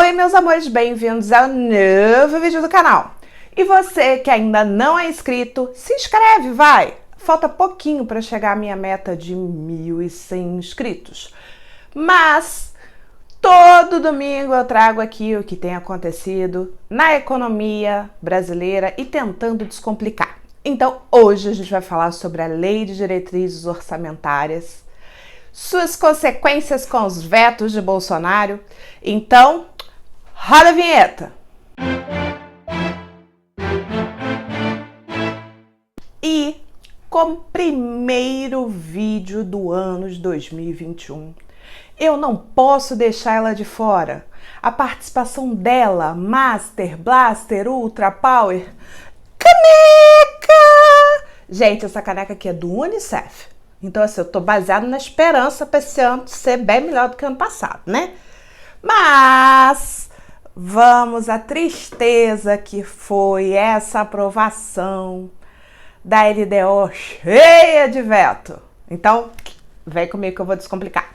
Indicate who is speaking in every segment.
Speaker 1: Oi, meus amores, bem-vindos ao novo vídeo do canal. E você que ainda não é inscrito, se inscreve, vai! Falta pouquinho para chegar à minha meta de 1.100 inscritos. Mas todo domingo eu trago aqui o que tem acontecido na economia brasileira e tentando descomplicar. Então, hoje a gente vai falar sobre a Lei de Diretrizes Orçamentárias, suas consequências com os vetos de Bolsonaro. Então, roda a vinheta! E como primeiro vídeo do ano de 2021, eu não posso deixar ela de fora. A participação dela, Master, Blaster, Ultra Power, caneca! Gente, essa caneca aqui é do Unicef. Então, assim, eu tô baseado na esperança para esse ano ser bem melhor do que ano passado, né? Mas vamos à tristeza que foi essa aprovação da LDO cheia de veto. Então, vem comigo que eu vou descomplicar.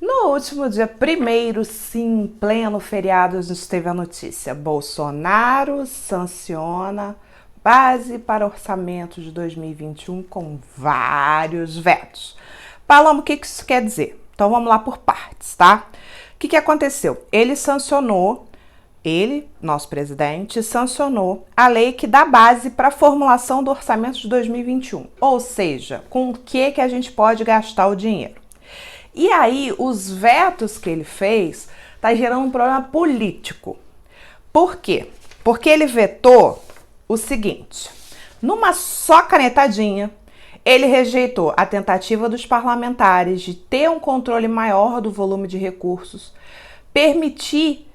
Speaker 1: No último dia 1º, sim, em pleno feriado, a gente teve a notícia. Bolsonaro sanciona base para orçamento de 2021 com vários vetos. Paloma, o que isso quer dizer? Então vamos lá por partes, tá? O que aconteceu? Nosso presidente, sancionou a lei que dá base para a formulação do orçamento de 2021. Ou seja, com o que a gente pode gastar o dinheiro. E aí, os vetos que ele fez tá gerando um problema político. Por quê? Porque ele vetou o seguinte: numa só canetadinha, ele rejeitou a tentativa dos parlamentares de ter um controle maior do volume de recursos, permitir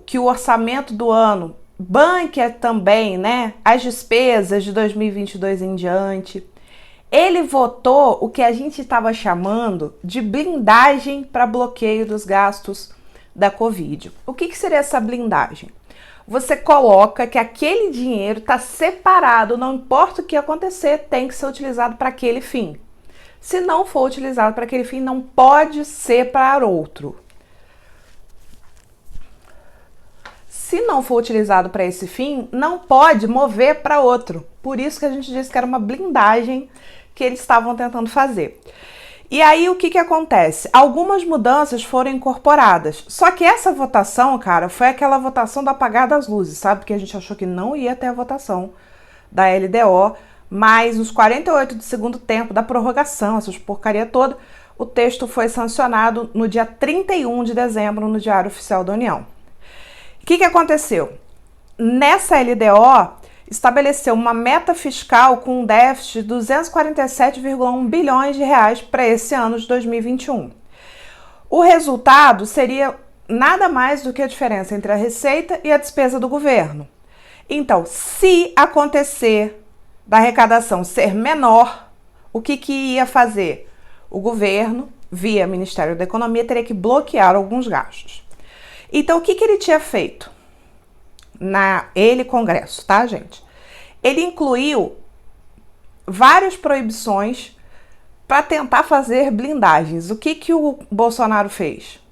Speaker 1: que o orçamento do ano banque também, né, as despesas de 2022 em diante. Ele votou o que a gente estava chamando de blindagem para bloqueio dos gastos da Covid. O que seria essa blindagem? Você coloca que aquele dinheiro está separado, não importa o que acontecer, tem que ser utilizado para aquele fim. Se não for utilizado para aquele fim, não pode ser para outro. Se não for utilizado para esse fim, não pode mover para outro. Por isso que a gente disse que era uma blindagem que eles estavam tentando fazer. E aí, o que acontece? Algumas mudanças foram incorporadas. Só que essa votação, cara, foi aquela votação do apagar das luzes, sabe? Porque a gente achou que não ia ter a votação da LDO, mas nos 48 do segundo tempo da prorrogação, essas porcaria toda, o texto foi sancionado no dia 31 de dezembro no Diário Oficial da União. O que aconteceu? Nessa LDO, estabeleceu uma meta fiscal com um déficit de 247,1 bilhões de reais para esse ano de 2021. O resultado seria nada mais do que a diferença entre a receita e a despesa do governo. Então, se acontecer da arrecadação ser menor, o que ia fazer? O governo, via Ministério da Economia, teria que bloquear alguns gastos. Então, o que ele tinha feito? Congresso, tá, gente? Ele incluiu várias proibições para tentar fazer blindagens. O que o Bolsonaro fez?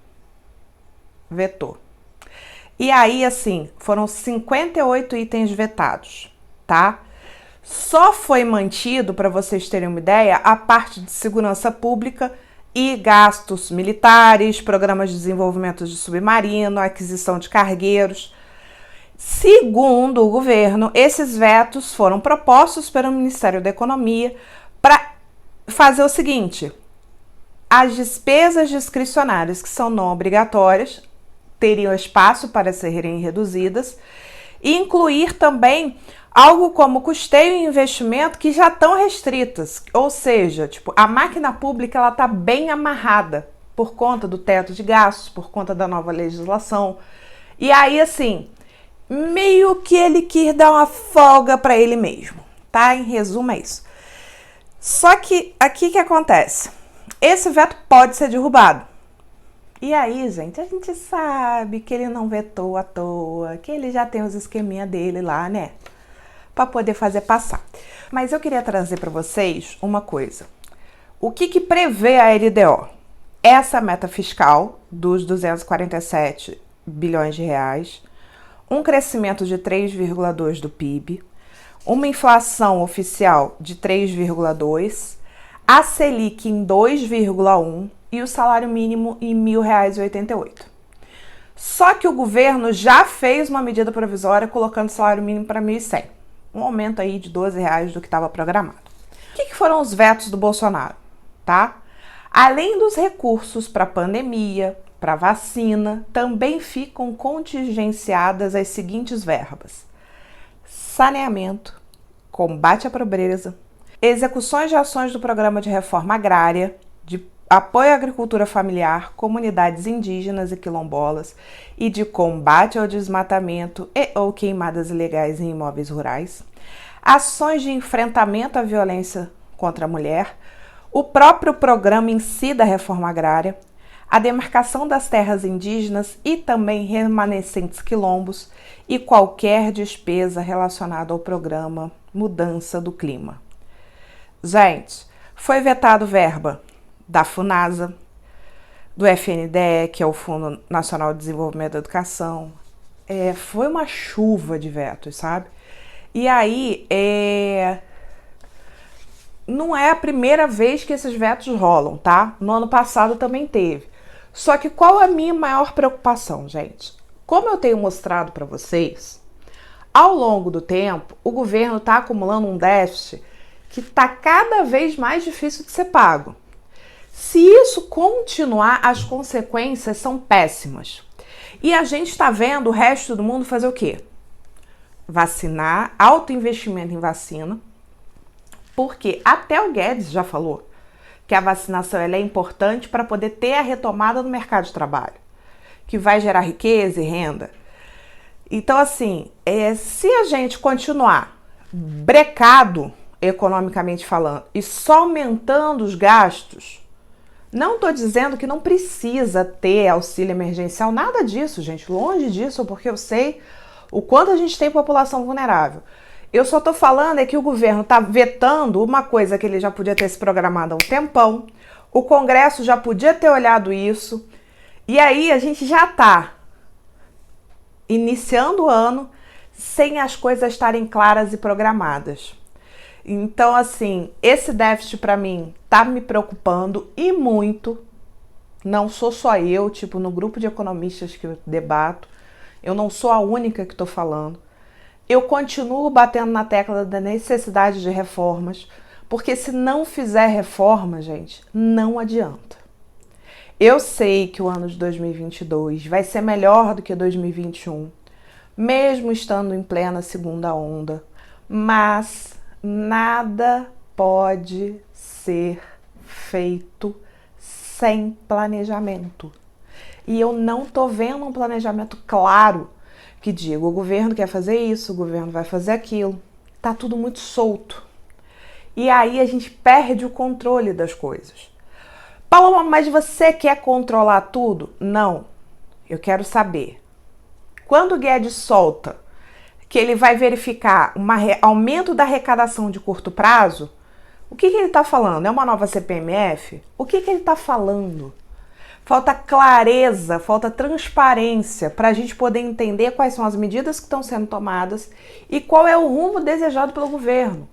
Speaker 1: Vetou. E aí, assim, foram 58 itens vetados, tá? Só foi mantido, para vocês terem uma ideia, a parte de segurança pública e gastos militares, programas de desenvolvimento de submarino, aquisição de cargueiros. Segundo o governo, esses vetos foram propostos pelo Ministério da Economia para fazer o seguinte: as despesas discricionárias, que são não obrigatórias, teriam espaço para serem reduzidas, e incluir também algo como custeio e investimento que já estão restritas, ou seja, a máquina pública ela está bem amarrada por conta do teto de gastos, por conta da nova legislação. E aí, assim, meio que ele quis dar uma folga para ele mesmo, tá? Em resumo é isso. Só que aqui que acontece? Esse veto pode ser derrubado. E aí, gente, a gente sabe que ele não vetou à toa, que ele já tem os esqueminha dele lá, né? Para poder fazer passar. Mas eu queria trazer para vocês uma coisa. O que prevê a LDO? essa meta fiscal dos 247 bilhões de reais, um crescimento de 3,2% do PIB, uma inflação oficial de 3,2%, a Selic em 2,1% e o salário mínimo em R$ 1.000,88. Só que o governo já fez uma medida provisória colocando o salário mínimo para 1.100, um aumento aí de R$ 12 do que estava programado. O que foram os vetos do Bolsonaro? Tá? Além dos recursos para pandemia, para vacina, também ficam contingenciadas as seguintes verbas: saneamento, combate à pobreza, execuções de ações do Programa de Reforma Agrária, de apoio à agricultura familiar, comunidades indígenas e quilombolas e de combate ao desmatamento e ou queimadas ilegais em imóveis rurais, ações de enfrentamento à violência contra a mulher, o próprio programa em si da reforma agrária, a demarcação das terras indígenas e também remanescentes quilombos e qualquer despesa relacionada ao programa Mudança do Clima. Gente, foi vetado verba da FUNASA, do FNDE, que é o Fundo Nacional de Desenvolvimento da Educação. Foi uma chuva de vetos, sabe? E aí, não é a primeira vez que esses vetos rolam, tá? No ano passado também teve. Só que qual é a minha maior preocupação, gente? Como eu tenho mostrado para vocês, ao longo do tempo, o governo está acumulando um déficit que está cada vez mais difícil de ser pago. Se isso continuar, as consequências são péssimas. E a gente está vendo o resto do mundo fazer o quê? Vacinar, alto investimento em vacina, porque até o Guedes já falou que a vacinação ela é importante para poder ter a retomada do mercado de trabalho, que vai gerar riqueza e renda. Então, assim, se a gente continuar brecado, economicamente falando, e só aumentando os gastos, não estou dizendo que não precisa ter auxílio emergencial, nada disso, gente, longe disso, porque eu sei o quanto a gente tem população vulnerável. Eu só estou falando que o governo está vetando uma coisa que ele já podia ter se programado há um tempão, o Congresso já podia ter olhado isso, e aí a gente já está iniciando o ano sem as coisas estarem claras e programadas. Então, assim, esse déficit para mim tá me preocupando e muito. Não sou só eu, tipo, no grupo de economistas que eu debato, eu não sou a única que estou falando. Eu continuo batendo na tecla da necessidade de reformas, porque se não fizer reforma, gente, não adianta. Eu sei que o ano de 2022 vai ser melhor do que 2021, mesmo estando em plena segunda onda, mas nada pode ser feito sem planejamento. E eu não tô vendo um planejamento claro que diga, o governo quer fazer isso, o governo vai fazer aquilo. Tá tudo muito solto. E aí a gente perde o controle das coisas. Paloma, mas você quer controlar tudo? Não. Eu quero saber. Quando o Guedes solta que ele vai verificar um aumento da arrecadação de curto prazo, o que ele está falando? É uma nova CPMF? O que ele está falando? Falta clareza, falta transparência para a gente poder entender quais são as medidas que estão sendo tomadas e qual é o rumo desejado pelo governo.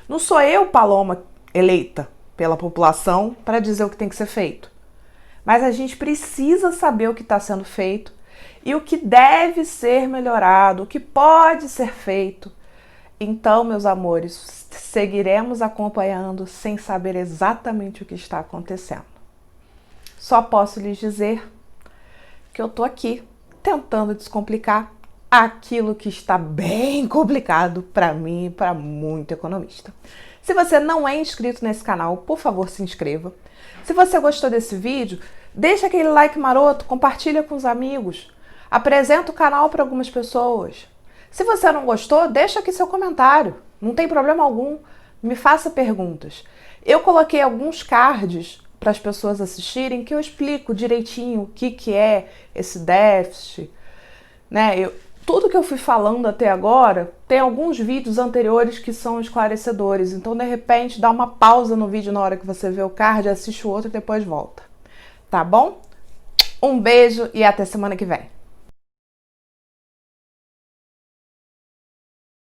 Speaker 1: Não sou eu, Paloma, eleita pela população para dizer o que tem que ser feito. Mas a gente precisa saber o que está sendo feito e o que deve ser melhorado, o que pode ser feito. Então, meus amores, seguiremos acompanhando sem saber exatamente o que está acontecendo. Só posso lhes dizer que eu tô aqui tentando descomplicar aquilo que está bem complicado para mim e para muito economista. Se você não é inscrito nesse canal, por favor, se inscreva. Se você gostou desse vídeo, deixa aquele like maroto, compartilha com os amigos, apresenta o canal para algumas pessoas. Se você não gostou, deixa aqui seu comentário, não tem problema algum, me faça perguntas. Eu coloquei alguns cards para as pessoas assistirem, que eu explico direitinho o que é esse déficit, né? Tudo que eu fui falando até agora, tem alguns vídeos anteriores que são esclarecedores, então de repente dá uma pausa no vídeo na hora que você vê o card, assiste o outro e depois volta. tá bom? Um beijo e até semana que vem.